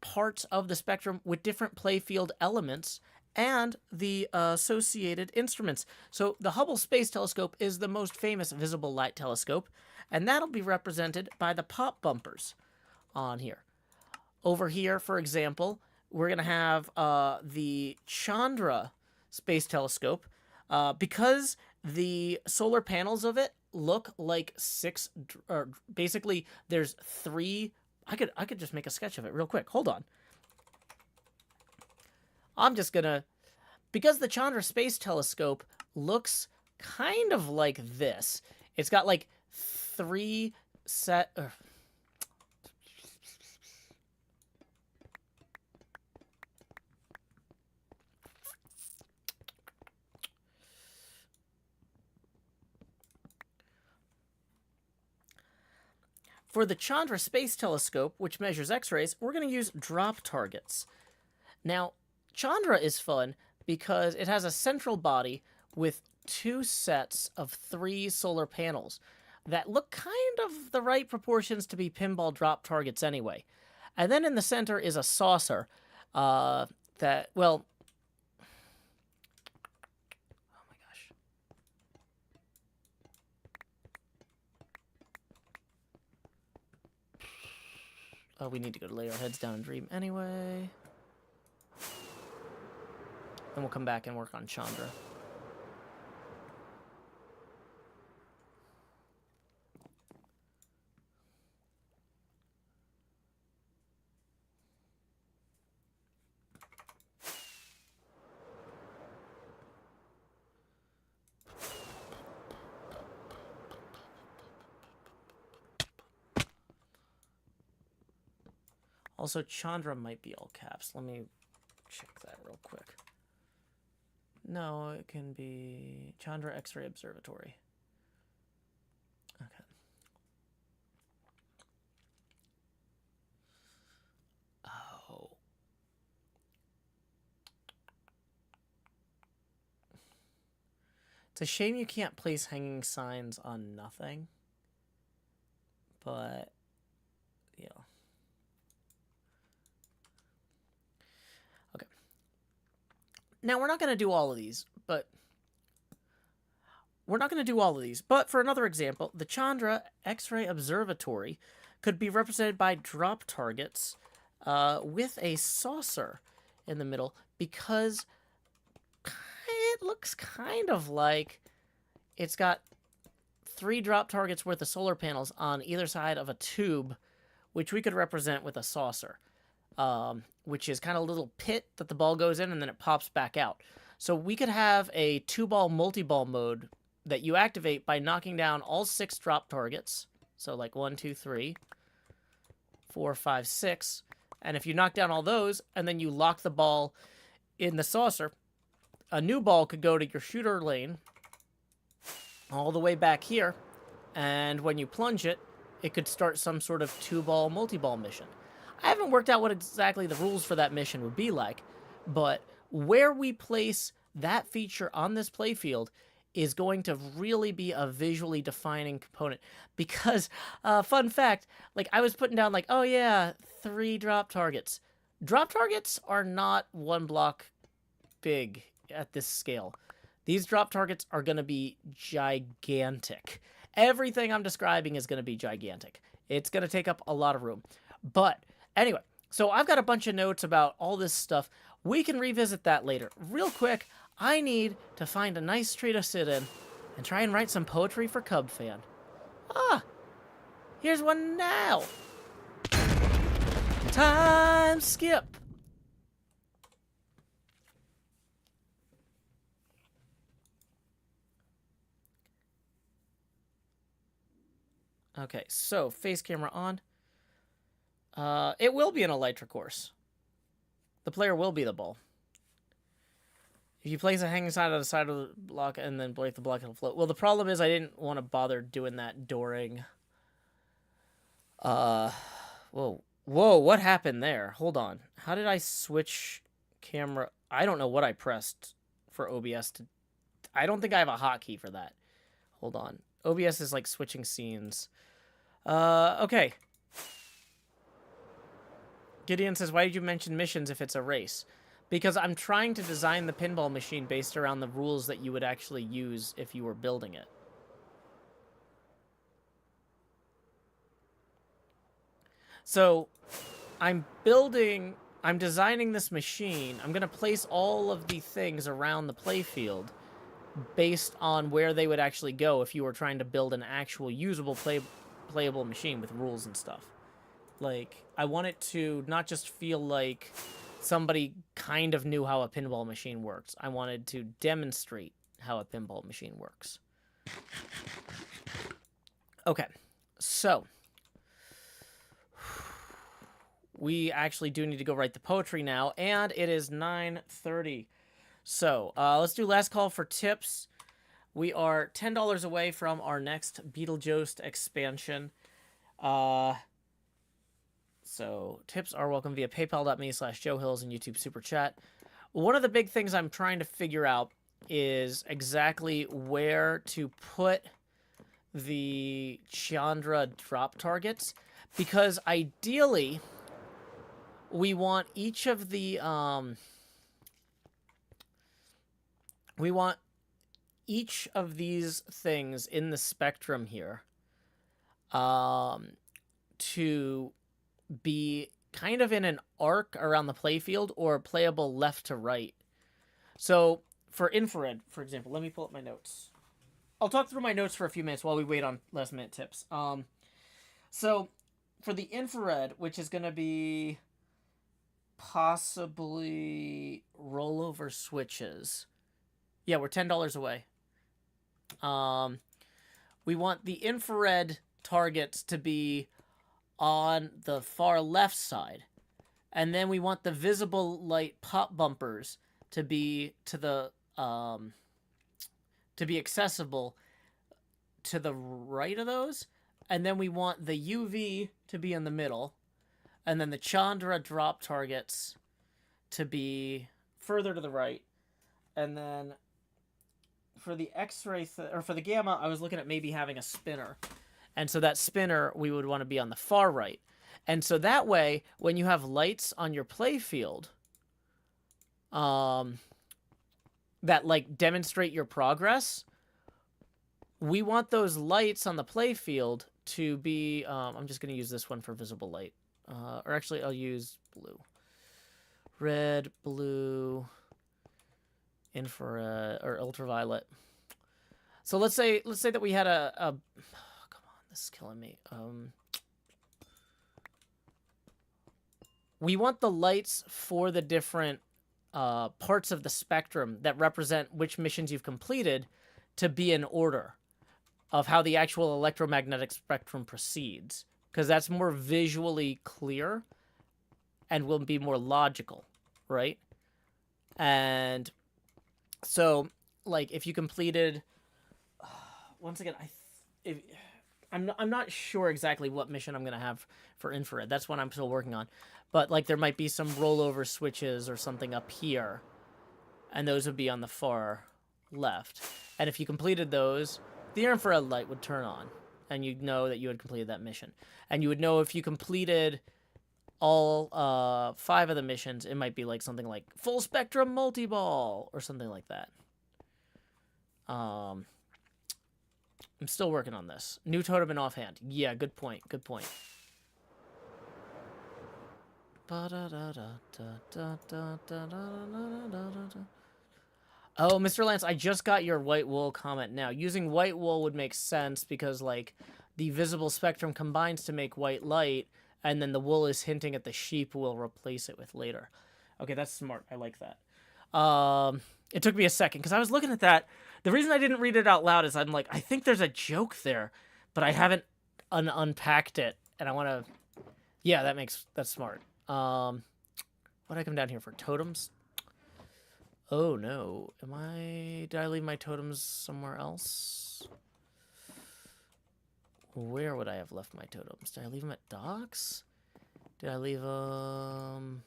parts of the spectrum with different playfield elements and the associated instruments. So the Hubble Space Telescope is the most famous visible light telescope, and that'll be represented by the pop bumpers on here. Over here, for example, we're going to have the Chandra Space Telescope. Because the solar panels of it look like 6, or basically there's 3. I could just make a sketch of it real quick. Hold on. I'm just gonna, because the Chandra Space Telescope looks kind of like this. It's got like 3 set. For the Chandra Space Telescope, which measures X-rays, we're going to use drop targets. Now, Chandra is fun because it has a central body with 2 sets of 3 solar panels that look kind of the right proportions to be pinball drop targets anyway. And then in the center is a saucer that, well... Oh my gosh. Oh, we need to go to lay our heads down and dream anyway. Then we'll come back and work on Chandra. Also, Chandra might be all caps. Let me check that real quick. No, it can be Chandra X-ray Observatory. Okay. Oh. It's a shame you can't place hanging signs on nothing. But, yeah. Now, we're not going to do all of these, but for another example, the Chandra X-ray Observatory could be represented by drop targets with a saucer in the middle, because it looks kind of like it's got 3 drop targets worth of solar panels on either side of a tube, which we could represent with a saucer. Which is kind of a little pit that the ball goes in and then it pops back out. So we could have a 2-ball multi-ball mode that you activate by knocking down all 6 drop targets. So like 1, 2, 3, 4, 5, 6. And if you knock down all those and then you lock the ball in the saucer, a new ball could go to your shooter lane all the way back here. And when you plunge it, it could start some sort of 2-ball multi-ball mission. I haven't worked out what exactly the rules for that mission would be like, but where we place that feature on this playfield is going to really be a visually defining component. Because, fun fact, like I was putting down like, oh yeah, 3 drop targets. Drop targets are not 1 block big at this scale. These drop targets are going to be gigantic. Everything I'm describing is going to be gigantic. It's going to take up a lot of room. But anyway, So I've got a bunch of notes about all this stuff. We can revisit that later. Real quick, I need to find a nice tree to sit in and try and write some poetry for Cub Fan. Ah, here's one now. Time skip. Okay, so face camera on. It will be an electric course. The player will be the ball. If you place a hanging side on the side of the block and then break the block, it'll float. Well, the problem is I didn't want to bother doing that during... Whoa, what happened there? Hold on. How did I switch camera? I don't know what I pressed for OBS to... I don't think I have a hotkey for that. Hold on. OBS is like switching scenes. Okay. Gideon says, why did you mention missions if it's a race? Because I'm trying to design the pinball machine based around the rules that you would actually use if you were building it. So, I'm designing this machine. I'm going to place all of the things around the playfield based on where they would actually go if you were trying to build an actual usable playable machine with rules and stuff. Like, I want it to not just feel like somebody kind of knew how a pinball machine works. I wanted to demonstrate how a pinball machine works. Okay, so we actually do need to go write the poetry now, and it is 9:30. So let's do last call for tips. We are $10 away from our next Beetlejuice expansion. So tips are welcome via paypal.me/JoeHills and YouTube Super Chat. One of the big things I'm trying to figure out is exactly where to put the Chandra drop targets, because ideally we want each of the these things in the spectrum here to be kind of in an arc around the playfield or playable left to right. So for infrared, for example, let me pull up my notes. I'll talk through my notes for a few minutes while we wait on last minute tips. So for the infrared, which is going to be possibly rollover switches. Yeah, we're $10 away. We want the infrared targets to be on the far left side. And then we want the visible light pop bumpers to be to the to be accessible to the right of those. And then we want the UV to be in the middle. And then the Chandra drop targets to be further to the right. And then for the X-ray, or for the gamma, I was looking at maybe having a spinner. And so that spinner, we would want to be on the far right. And so that way, when you have lights on your playfield that like demonstrate your progress, we want those lights on the playfield to be, I'm just going to use this one for visible light. Or actually, I'll use blue. Red, blue, infrared, or ultraviolet. So let's say that we had a oh, come on, this is killing me. We want the lights for the different parts of the spectrum that represent which missions you've completed to be in order of how the actual electromagnetic spectrum proceeds, because that's more visually clear and will be more logical, right? And so, like, if you completed, once again, I'm not sure exactly what mission I'm gonna have for infrared. That's what I'm still working on. But like, there might be some rollover switches or something up here, and those would be on the far left. And if you completed those, the infrared light would turn on, and you'd know that you had completed that mission. And you would know if you completed all 5 of the missions, it might be like something like full spectrum multi-ball or something like that. I'm still working on this. New totem and offhand. Yeah, good point. Good point. Oh, Mr. Lance, I just got your white wool comment now. Using white wool would make sense because, like, the visible spectrum combines to make white light, and then the wool is hinting at the sheep we'll replace it with later. Okay, that's smart. I like that. It took me a second because I was looking at that. The reason I didn't read it out loud is I'm like, I think there's a joke there, but I haven't unpacked it, and I want to. Yeah, that's smart. What'd I come down here for? Totems? Oh no. Did I leave my totems somewhere else? Where would I have left my totems? Did I leave them at docks? Did I leave them...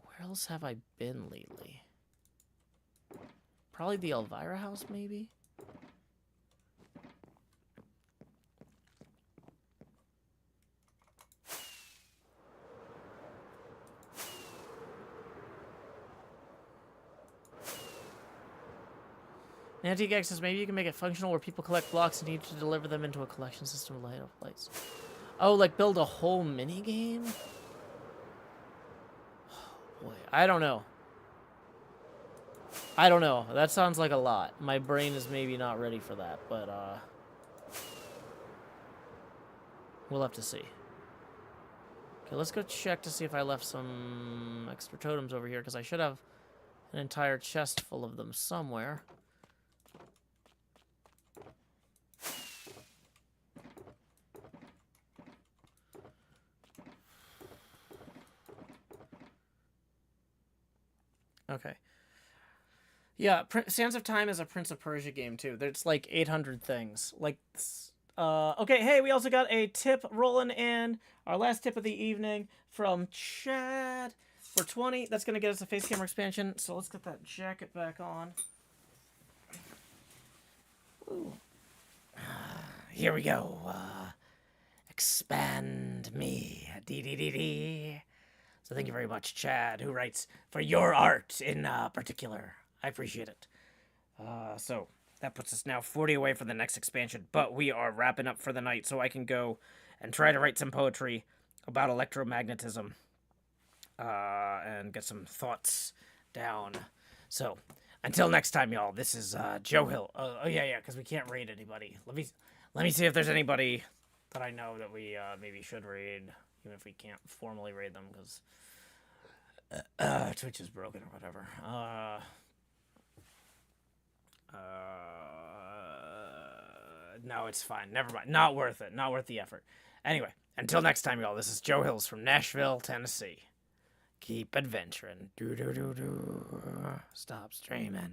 Where else have I been lately? Probably the Elvira house, maybe? Anti-Gag says maybe you can make it functional where people collect blocks and need to deliver them into a collection system of lights. Oh, like build a whole mini game? Oh, boy, I don't know. That sounds like a lot. My brain is maybe not ready for that, but we'll have to see. Okay, let's go check to see if I left some extra totems over here because I should have an entire chest full of them somewhere. Okay. Yeah, Sands of Time is a Prince of Persia game, too. There's like 800 things. Like, okay, hey, we also got a tip rolling in. Our last tip of the evening from Chad for 20. That's going to get us a face camera expansion. So let's get that jacket back on. Ooh. Here we go. Expand me. Dee. So thank you very much, Chad, who writes for your art in particular. I appreciate it. So that puts us now 40 away from the next expansion, but we are wrapping up for the night, so I can go and try to write some poetry about electromagnetism and get some thoughts down. So until next time, y'all, this is Joe Hill. Oh yeah, because we can't raid anybody. Let me see if there's anybody that I know that we maybe should raid, even if we can't formally raid them, because Twitch is broken or whatever. No, it's fine. Never mind. Not worth it. Not worth the effort. Anyway, until next time, y'all, this is Joe Hills from Nashville, Tennessee. Keep adventuring. Stop streaming.